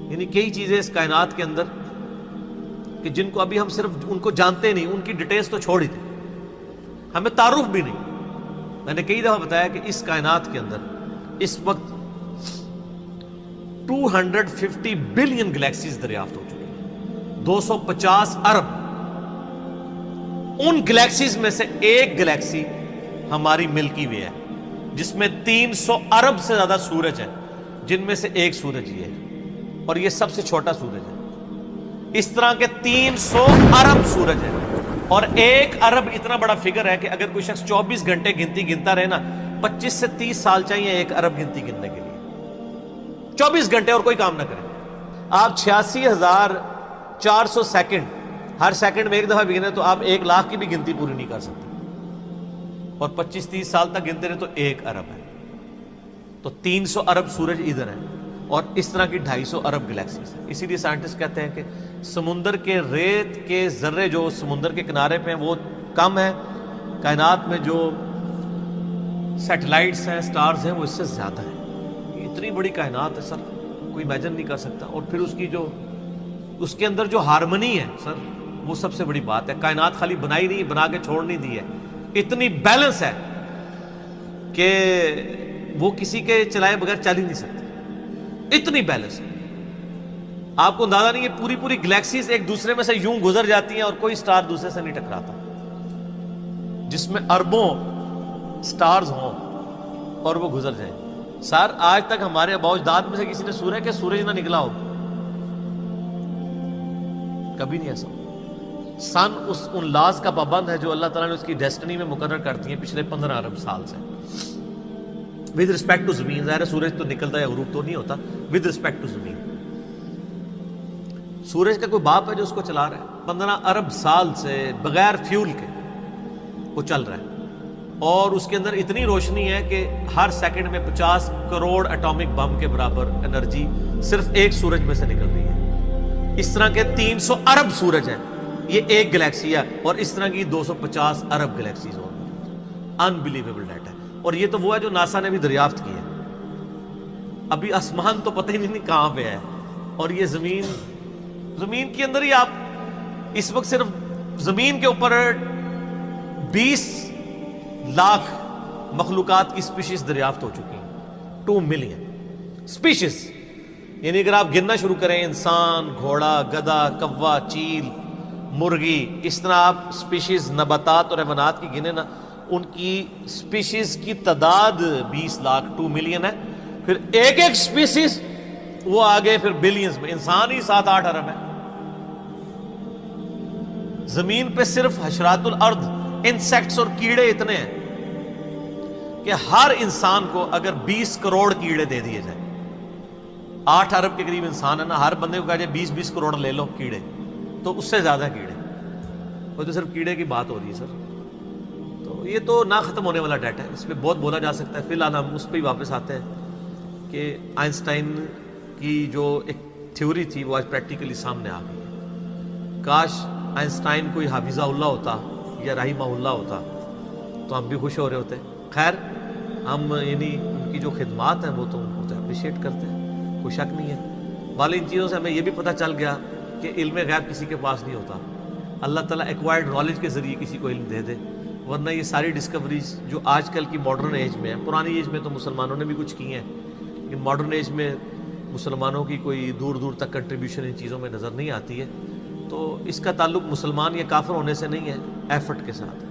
یعنی کئی چیزیں اس کائنات کے اندر کہ جن کو ابھی ہم صرف ان کو جانتے نہیں، ان کی ڈیٹیلز تو چھوڑ ہی دیں، ہمیں تعارف بھی نہیں۔ میں نے کئی دفعہ بتایا کہ اس کائنات کے اندر اس وقت 250 بلین گلیکسیز دریافت ہو چکی ہیں، 250 ارب۔ ان گلیکسیز میں سے ایک گلیکسی ہماری ملکی وے ہے، جس میں 300 ارب سے زیادہ سورج ہیں، جن میں سے ایک سورج یہ ہے، اور یہ سب سے چھوٹا سورج ہے۔ اس طرح کے 300 ارب سورج ہیں، اور 1 ارب اتنا بڑا فگر ہے کہ اگر کوئی شخص 24 گھنٹے گنتی گنتا رہے نا، 25 سے 30 سال چاہیے 1 ارب گنتی گننے کے لیے، 24 گھنٹے اور کوئی کام نہ کرے۔ آپ 86,400 سیکنڈ، ہر سیکنڈ میں 1 دفعہ بھی گنے تو آپ 1 لاکھ کی بھی گنتی پوری نہیں کر سکتے، اور 25-30 سال تک گنتے رہے تو 1 ارب ہے۔ تو 300 ارب سورج ادھر ہیں، اور اس طرح کی 250 ارب گلیکسیز ہیں۔ اسی لیے سائنٹسٹ کہتے ہیں کہ سمندر کے ریت کے ذرے جو سمندر کے کنارے پہ ہیں وہ کم ہے، کائنات میں جو سیٹلائٹس ہیں، سٹارز ہیں، وہ اس سے زیادہ ہیں۔ اتنی بڑی کائنات ہے سر، کوئی امیجن نہیں کر سکتا۔ اور پھر اس کے اندر جو ہارمنی ہے سر، وہ سب سے بڑی بات ہے۔ کائنات خالی بنائی نہیں، بنا کے چھوڑ نہیں دی ہے، اتنی بیلنس ہے کہ وہ کسی کے چلائے بغیر چل ہی نہیں سکتی، اتنی بیلنس ہے۔ آپ کو اندازہ نہیں ہے، پوری گلیکسیز ایک دوسرے میں سے یوں گزر جاتی ہیں اور کوئی سٹار دوسرے سے نہیں ٹکراتا، جس میں اربوں سٹارز ہوں اور وہ گزر جائیں۔ سر آج تک ہمارے آباء و اجداد میں سے کسی نے سنا ہے کہ سورج نہ نکلا ہو؟ کبھی نہیں ایسا۔ سن ان لاز کا پابند ہے جو اللہ تعالیٰ نے اس کی ڈیسٹنی میں مقرر کرتی ہیں پچھلے 15 ارب سال سے، ود رسپیکٹ ٹو زمین۔ ظاہر ہے سورج تو نکلتا ہے، غروب تو نہیں ہوتا، ود رسپیکٹ ٹو زمین۔ سورج کا کوئی باپ ہے جو اس کو چلا رہا ہے؟ 15 ارب سال سے بغیر فیول کے وہ چل رہا ہے، اور اس کے اندر اتنی روشنی ہے کہ ہر سیکنڈ میں 50 کروڑ اٹامک بم کے برابر انرجی صرف ایک سورج میں سے نکل رہی ہے۔ اس طرح کے 300 ارب سورج ہیں، یہ ایک گلیکسی ہے، اور اس طرح کی 250 ارب گلیکسیز ہوں گی۔ انبلیویبل ڈیٹا ہے، اور یہ تو وہ ہے جو ناسا نے بھی دریافت کی ہے۔ ابھی آسمان تو پتہ ہی نہیں کہاں پہ ہے، اور یہ زمین کے اندر ہی آپ اس وقت صرف زمین کے اوپر 20 لاکھ مخلوقات کی سپیشیز دریافت ہو چکی ہیں، 2 ملین سپیشیز۔ یعنی اگر آپ گننا شروع کریں، انسان، گھوڑا، گدھا، کوا، چیل، مرغی، اس طرح آپ سپیشیز نباتات اور حیوانات کی گنے نا، ان کی سپیشیز کی تعداد 20 لاکھ 2 ملین ہے۔ پھر ایک سپیشیز وہ آگے پھر بلینز میں، انسان ہی 7-8 ارب ہے۔ زمین پہ صرف حشرات الارض، انسیکٹس اور کیڑے اتنے ہیں کہ ہر انسان کو اگر 20 کروڑ کیڑے دے دیے جائیں، 8 ارب کے قریب انسان ہے نا، ہر بندے کو کہا جائے 20 کروڑ لے لو کیڑے، تو اس سے زیادہ کیڑے، وہ تو صرف کیڑے کی بات ہو رہی ہے سر۔ تو یہ تو نہ ختم ہونے والا ڈیٹا ہے، اس پہ بہت بولا جا سکتا ہے۔ فی الحال ہم اس پہ ہی واپس آتے ہیں کہ آئنسٹائن کی جو ایک تھیوری تھی وہ آج پریکٹیکلی سامنے آ گئی ہے۔ کاش آئنسٹائن کوئی حافظہ اللہ ہوتا یا رحمہ اللہ ہوتا تو ہم بھی خوش ہو رہے ہوتے۔ خیر، ہم یعنی ان کی جو خدمات ہیں وہ تو ان کو اپریشیٹ کرتے ہیں، کوئی شک نہیں ہے۔ والی ان چیزوں سے ہمیں یہ بھی پتہ چل گیا کہ علم غیب کسی کے پاس نہیں ہوتا، اللہ تعالیٰ ایکوائرڈ نالج کے ذریعے کسی کو علم دے دے، ورنہ یہ ساری ڈسکوریز جو آج کل کی ماڈرن ایج میں ہیں، پرانی ایج میں تو مسلمانوں نے بھی کچھ کی ہیں، لیکن ماڈرن ایج میں مسلمانوں کی کوئی دور دور تک کنٹریبیوشن ان چیزوں میں نظر نہیں آتی ہے۔ تو اس کا تعلق مسلمان یا کافر ہونے سے نہیں ہے، ایفرٹ کے ساتھ۔